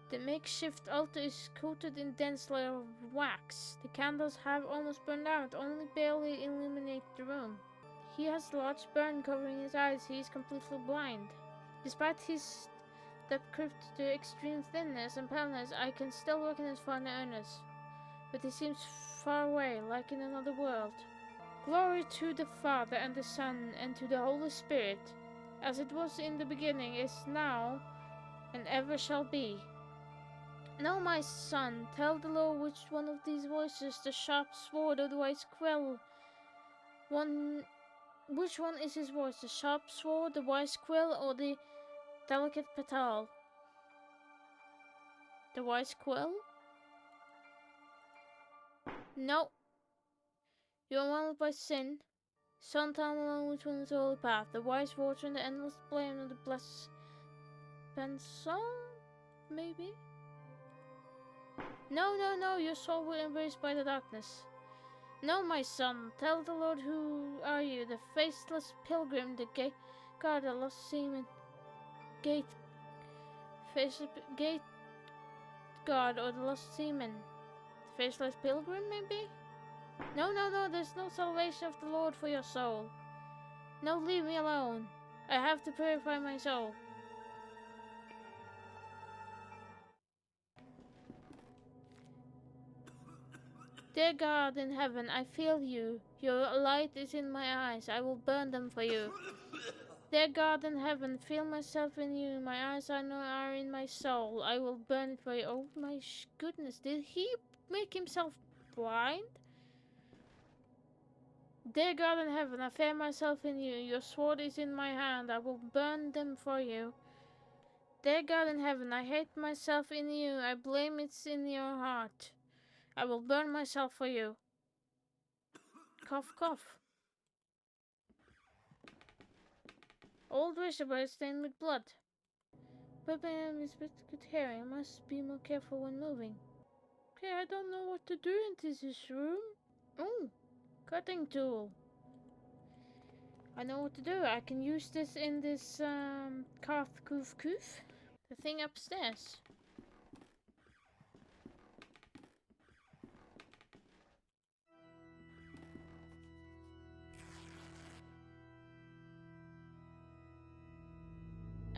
The makeshift altar is coated in dense layer of wax. The candles have almost burned out, only barely illuminate the room. He has a large burn covering his eyes. He is completely blind. Despite his that crypt to extreme thinness and paleness, I can still recognize Father Ernest. But he seems far away, like in another world. Glory to the Father and the Son and to the Holy Spirit, as it was in the beginning, is now, and ever shall be. Now, my son, tell the Lord which one of these voices, the sharp sword or the wise quill, which one is his voice, the sharp sword, the wise quill, or the delicate petal? The wise quill? No. You are molded by sin. Son, tell me alone which one is the holy path, the wise water and the endless flame of the blessed pencil? Maybe? No, no, no, your soul will embraced by the darkness. No, my son, tell the Lord who are you, the faceless pilgrim, the gate guard, the lost seaman, gate guard, or the lost seaman. The faceless pilgrim, maybe? No, no, no, there's no salvation of the Lord for your soul. No, leave me alone. I have to purify my soul. Dear God in heaven, I feel you. Your light is in my eyes. I will burn them for you. Dear God in heaven, feel myself in you. My eyes are in my soul. I will burn it for you. Oh my goodness, did he make himself blind? Dear God in heaven, I fear myself in you. Your sword is in my hand. I will burn them for you. Dear God in heaven, I hate myself in you. I blame it's in your heart. I will burn myself for you. Cough, cough. Old razor stained with blood. But my name is with good hearing. I must be more careful when moving. Okay, I don't know what to do in this room. Oh, cutting tool. I know what to do. I can use this in this Karth Koof Koof. The thing upstairs.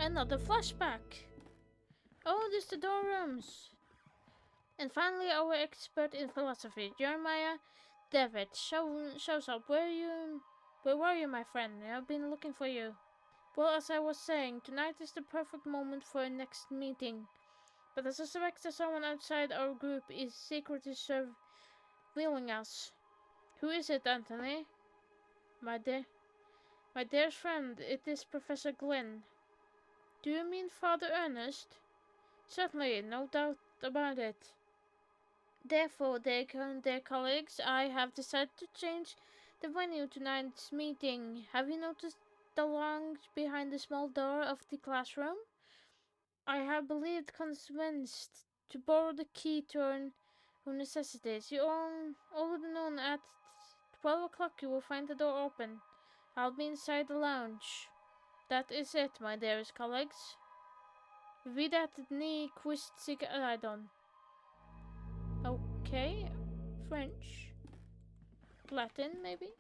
Another flashback. Oh, there's the door rooms. And finally, our expert in philosophy, Jeremiah Devitt, shows up. Where were you, my friend? I've been looking for you. Well, as I was saying, tonight is the perfect moment for our next meeting. But I suspect that someone outside our group is secretly surveilling us. Who is it, Anthony? My dear friend, it is Professor Glenn. Do you mean Father Ernest? Certainly, no doubt about it. Therefore, dear colleagues, I have decided to change the venue tonight's meeting. Have you noticed the lounge behind the small door of the classroom? I have believed convinced to borrow the key to earn necessities. You all already know at 12 o'clock you will find the door open. I'll be inside the lounge. That is it, my dearest colleagues. Vidat ni quist sig Aidon. Okay, French, Latin, maybe.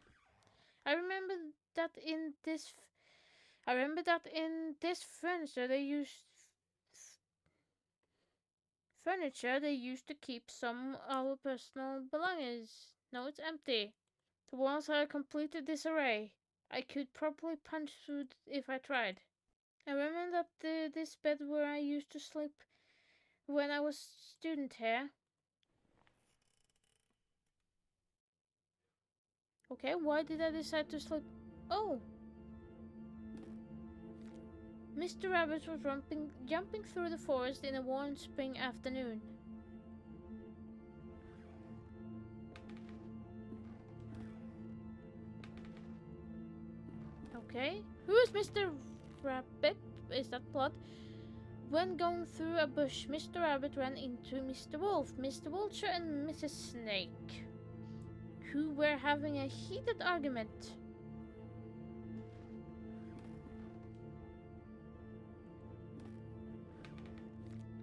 I remember that in this furniture they used to keep some of our personal belongings. Now it's empty. The walls are a complete disarray. I could probably punch through it if I tried. I remember that this bed where I used to sleep when I was student here. Okay, why did I decide to sleep? Oh! Mr. Rabbit was jumping through the forest in a warm spring afternoon. Okay, who is Mr. Rabbit? Is that plot? When going through a bush, Mr. Rabbit ran into Mr. Wolf, Mr. Vulture, and Mrs. Snake, who were having a heated argument.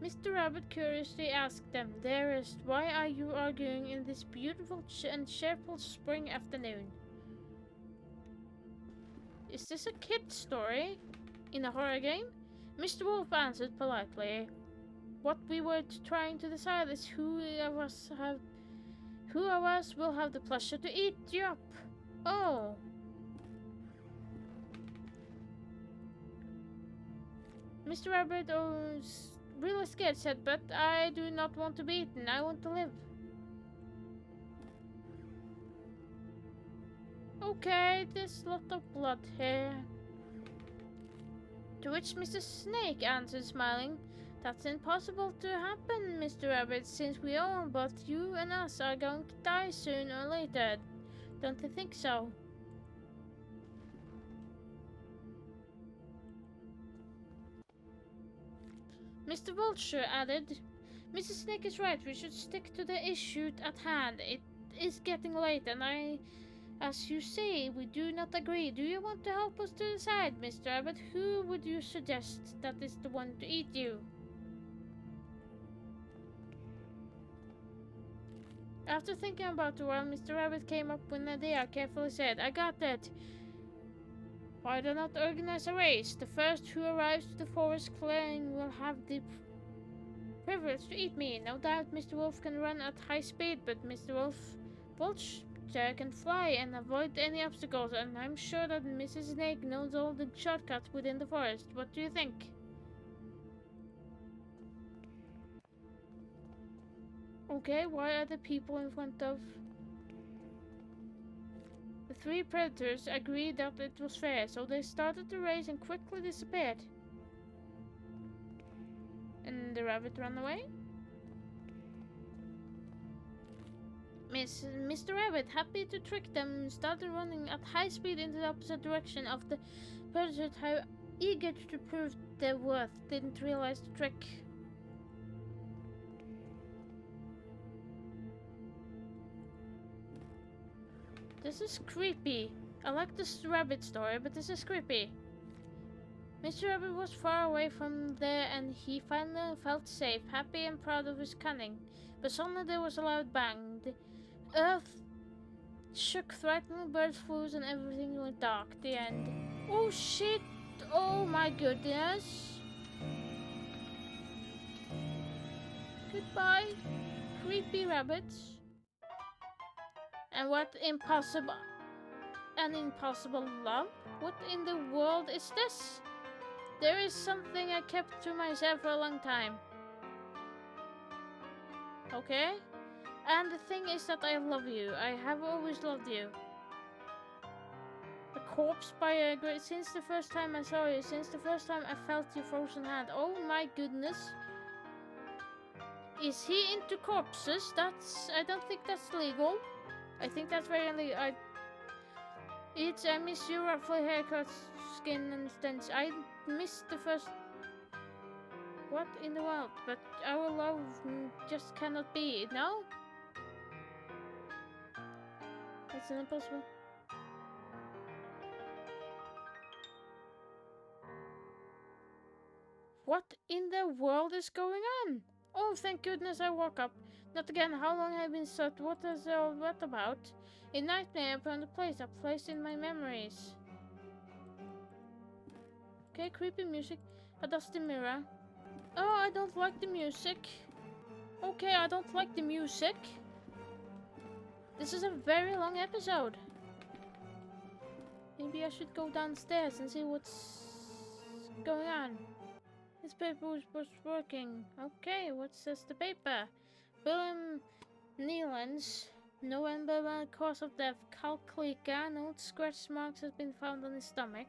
Mr. Rabbit curiously asked them, "Dearest, why are you arguing in this beautiful and cheerful spring afternoon?" Is this a kid story in a horror game? Mr. Wolf answered politely. What we were trying to decide is who of us will have the pleasure to eat you up. Oh. Mr. Rabbit was really scared, said, but I do not want to be eaten. I want to live. Okay, there's a lot of blood here. To which Mr. Snake answered, smiling, that's impossible to happen, Mr. Rabbit, since we all, both you and us, are going to die sooner or later. Don't you think so? Mr. Vulture added, Mrs. Snake is right, we should stick to the issue at hand. It is getting late and as you say, we do not agree. Do you want to help us to decide, Mr. Rabbit? Who would you suggest that is the one to eat you? After thinking about it a while, Mr. Rabbit came up with an idea, carefully said, I got that. Why do not organize a race? The first who arrives to the forest clearing will have the privilege to eat me. No doubt Mr. Wolf can run at high speed, but Mr. Vulture can fly and avoid any obstacles, and I'm sure that Mrs. Snake knows all the shortcuts within the forest. What do you think? Okay, why are the people in front of... The three predators agreed that it was fair, so they started the race and quickly disappeared. And the rabbit ran away? Mr. Rabbit, happy to trick them, started running at high speed into the opposite direction of the predators, how eager to prove their worth, didn't realize the trick. This is creepy. I like this rabbit story, but this is creepy. Mr. Rabbit was far away from there and he finally felt safe, happy and proud of his cunning. But suddenly there was a loud bang. The earth shook, threatening birds flew and everything went dark. The end. Oh shit! Oh my goodness! Goodbye, creepy rabbits. And what impossible love? What in the world is this? There is something I kept to myself for a long time. Okay? And the thing is that I love you. I have always loved you. A corpse by a great... Since the first time I saw you, since the first time I felt your frozen hand. Oh my goodness. Is he into corpses? I don't think that's legal. I think that's very illegal. I miss your ruffly haircut, skin and stench. I missed the first... What in the world? But our love just cannot be, no? That's impossible. What in the world is going on? Oh, thank goodness I woke up. Not again. How long have I been stuck? What is all that about? A nightmare from the place, a place in my memories. Okay, creepy music. A dusty mirror. Oh, I don't like the music. Okay, I don't like the music. This is a very long episode. Maybe I should go downstairs and see what's going on. This paper was working. Okay, what says the paper? William Nealon's November cause of death. Calclica. No scratch marks has been found on his stomach.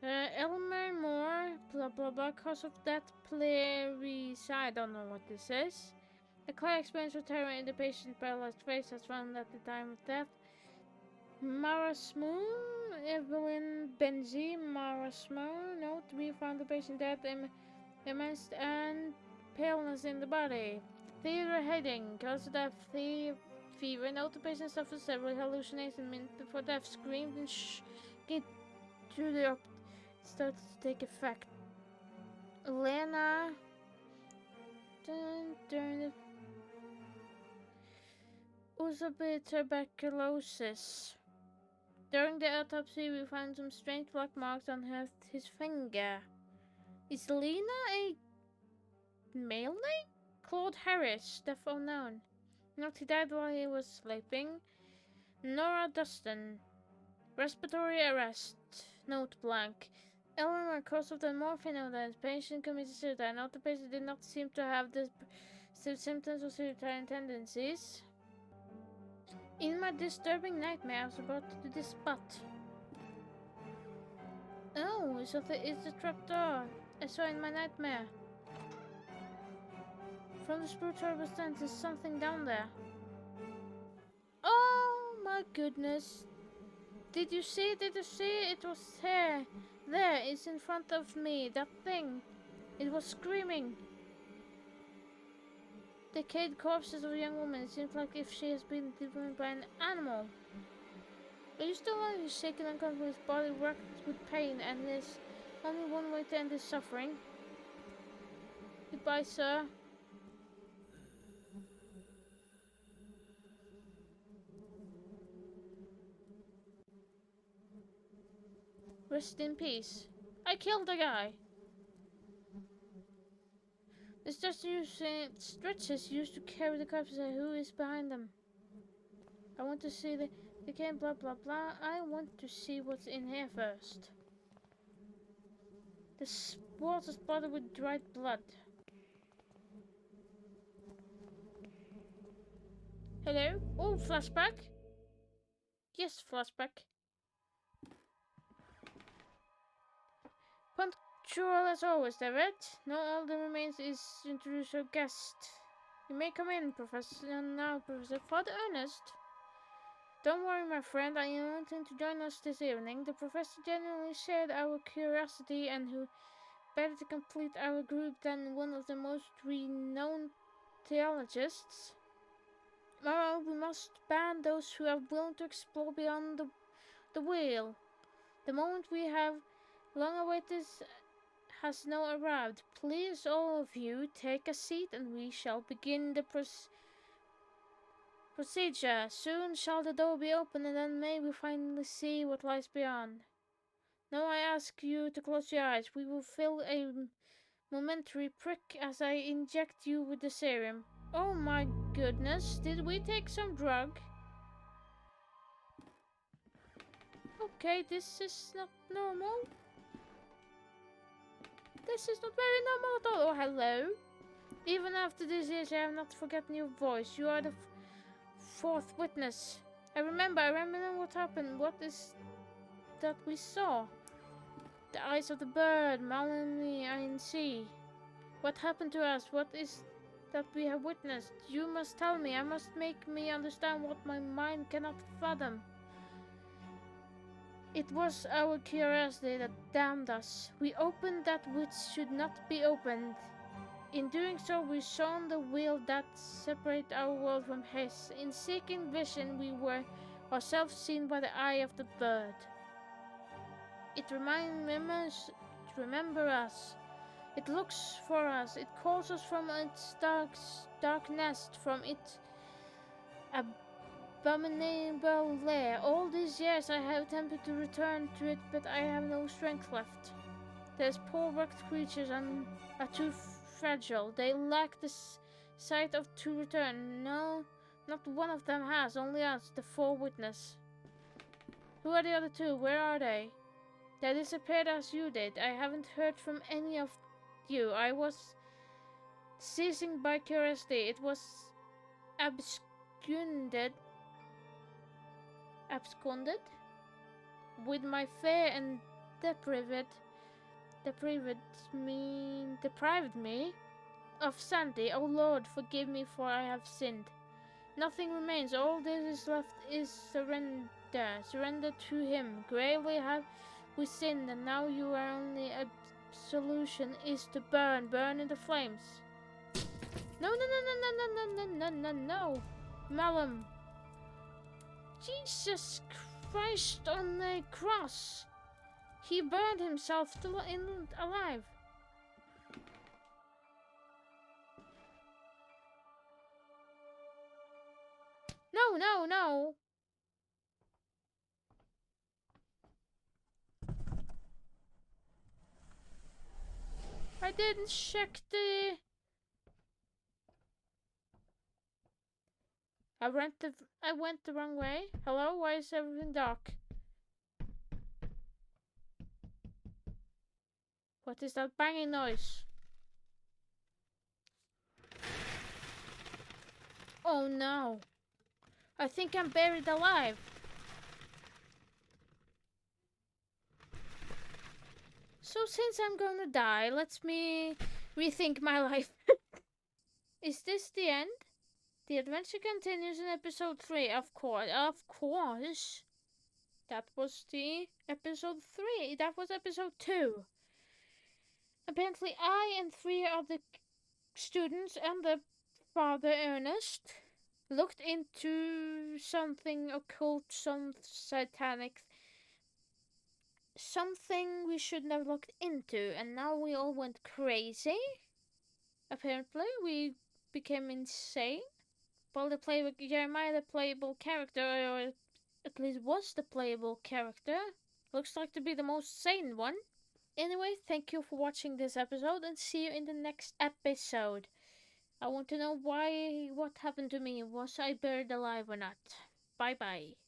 Elmer Moore. Blah blah blah. Cause of death. Pleurisy. I don't know what this is. A clear experience of terror in the patient's paralyzed face has found at the time of death. Marasmus, Evelyn Benzi, Marasmus. Note, we found the patient dead, immense and paleness in the body. Fever heading, cause of death, fever. Note, the patient suffered several hallucinations minutes before death, screamed and get through the up. Started to take effect. Elena. Usabe tuberculosis. During the autopsy, we found some strange black marks on his finger. Is Lena a male name? Claude Harris, death unknown. Not he died while he was sleeping. Nora Dustin. Respiratory arrest. Note blank. Eleanor, cause of the morphine overdose. Patient committed suicide. Note the patient did not seem to have the symptoms of suicidal tendencies. In my disturbing nightmare, I was about to do this spot. Oh, it's the trapdoor I saw in my nightmare. From the spiritual stand, there's something down there. Oh my goodness. Did you see? Did you see? It was here. There, it's in front of me. That thing. It was screaming. Decayed corpses of a young woman. It seems like if she has been devoured by an animal. Are you still alive? He's shaken uncomfortably, his body racked with pain, and there's only one way to end his suffering. Goodbye, sir. Rest in peace. I killed the guy. The stretchers used to carry the corpses. Who is behind them? I want to see the can blah blah blah. I want to see what's in here first. The walls are spotted with dried blood. Hello? Oh, flashback? Yes, flashback. Punctual as always, Devitt. Now all that remains is to introduce our guest. You may come in, Professor. Now, Professor Father Ernest. Don't worry, my friend. I invite him to join us this evening. The professor genuinely shared our curiosity, and who better to complete our group than one of the most renowned theologians? Moreover, we must ban those who are willing to explore beyond the wheel. The moment we have long awaited has now arrived. Please, all of you, take a seat, and we shall begin the procedure. Soon shall the door be opened, and then may we finally see what lies beyond. Now I ask you to close your eyes. We will feel a momentary prick as I inject you with the serum. Oh my goodness, did we take some drug? Okay, this is not normal. This is not very normal at all. Oh, hello. Even after this years, I have not forgotten your voice. You are the fourth witness. I remember what happened. What is that we saw? The eyes of the bird, Maloney and sea. What happened to us? What is that we have witnessed? You must tell me. I must make me understand what my mind cannot fathom. It was our curiosity that damned us. We opened that which should not be opened. In doing so, we shone the wheel that separated our world from his. In seeking vision, we were ourselves seen by the eye of the bird. It remember us. It looks for us. It calls us from its dark nest, from its abominable lair. All these years I have attempted to return to it, but I have no strength left. Those poor wrecked creatures are too fragile. They lack the sight to return. No, not one of them has. Only us, the four witnesses. Who are the other two? Where are they? They disappeared as you did. I haven't heard from any of you. I was seizing by curiosity. It was absconded with my fear and deprived me of sanity. Oh Lord, forgive me, for I have sinned. Nothing remains. All that is left is surrender. Surrender to him. Gravely have we sinned, and now your only absolution is to burn in the flames. No, Malum. Jesus Christ on a cross. He burned himself alive. No. didn't check the... I went the wrong way. Hello, why is everything dark? What is that banging noise? Oh no. I think I'm buried alive. So since I'm gonna die, let me rethink my life. Is this the end? The adventure continues in episode 3, of course. Of course. That was the episode 3. That was episode 2. Apparently I and 3 other students and the father Ernest looked into something occult, some satanic, something we shouldn't have looked into, and now we all went crazy. Apparently we became insane. Well, Jeremiah, the playable character, or at least was the playable character, looks like to be the most sane one. Anyway, thank you for watching this episode, and see you in the next episode. I want to know what happened to me. Was I buried alive or not? Bye bye.